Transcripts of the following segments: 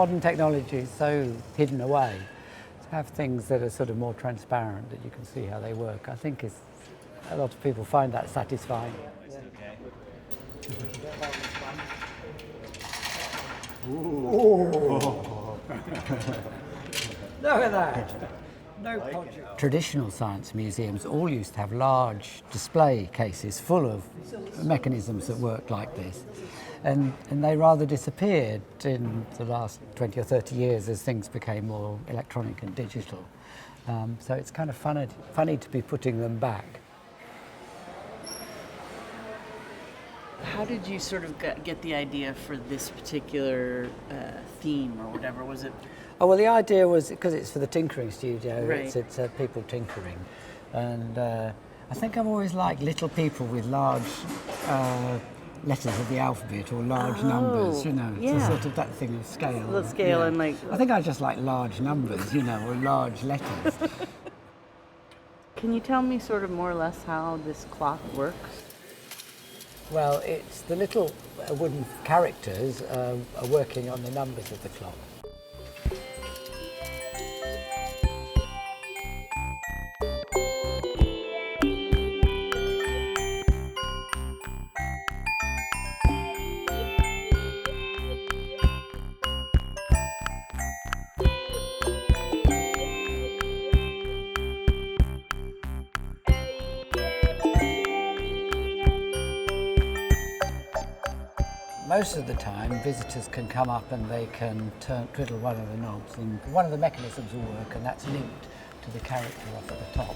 modern technology is so hidden away, to have things that are sort of more transparent, that you can see how they work, I think is, a lot of people find that satisfying. Ooh. Look at that! No project. Traditional science museums all used to have large display cases full of mechanisms that work like this. And they rather disappeared in the last 20 or 30 years as things became more electronic and digital. So it's kind of funny to be putting them back. How did you sort of get the idea for this particular theme or whatever? Was it? Oh, well, the idea was, because it's for the tinkering studio, right. it's people tinkering. And I think I've always liked little people with large letters of the alphabet or large numbers, you know. Yeah. It's sort of that thing of scale. The scale, yeah. And like... I think I just like large numbers, you know, or large letters. Can you tell me sort of more or less how this clock works? Well, it's the little wooden characters are working on the numbers of the clock. Most of the time, visitors can come up and they can twiddle one of the knobs, and one of the mechanisms will work, and that's linked to the character up at the top.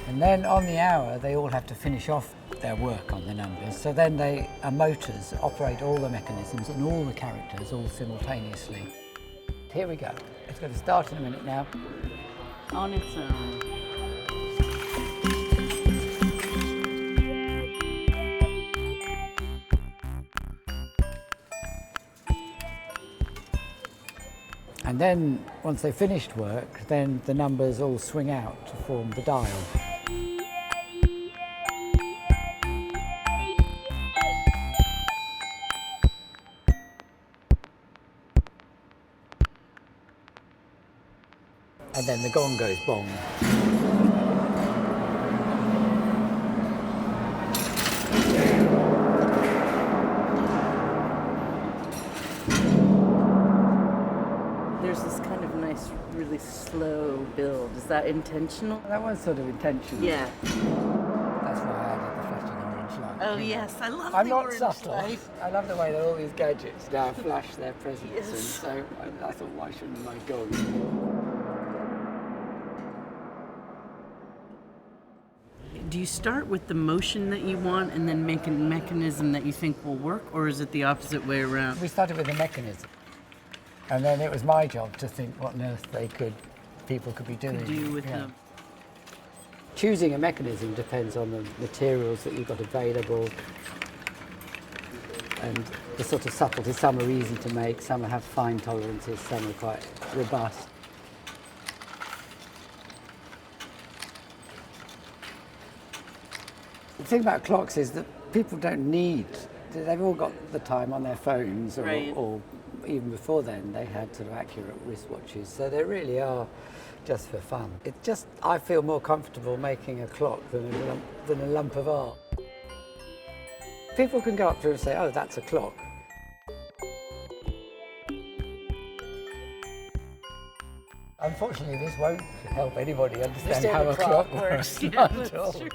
And then on the hour, they all have to finish off their work on the numbers, so then motors operate all the mechanisms and all the characters all simultaneously. Here we go. It's going to start in a minute now. On its own. And then, once they've finished work, then the numbers all swing out to form the dial. And then the gong goes bong. There's this kind of nice, really slow build. Is that intentional? That was sort of intentional. Yeah. That's why I added the flashing orange light. Oh yes, I love I'm the not orange subtle. light. I love the way that all these gadgets now flash their presence. Yes. And so I thought, why shouldn't I go? Do you start with the motion that you want and then make a mechanism that you think will work, or is it the opposite way around? We started with the mechanism, and then it was my job to think what on earth people could be doing. Could do with them. Choosing a mechanism depends on the materials that you've got available and the sort of subtleties. Some are easy to make, some have fine tolerances, some are quite robust. The thing about clocks is that people don't need, they've all got the time on their phones, or even before then they had sort of accurate wristwatches, so they really are just for fun. I feel more comfortable making a clock than a lump of art. People can go up to it and say, oh, that's a clock. Unfortunately, this won't help anybody understand how a clock works. Yeah, that's true.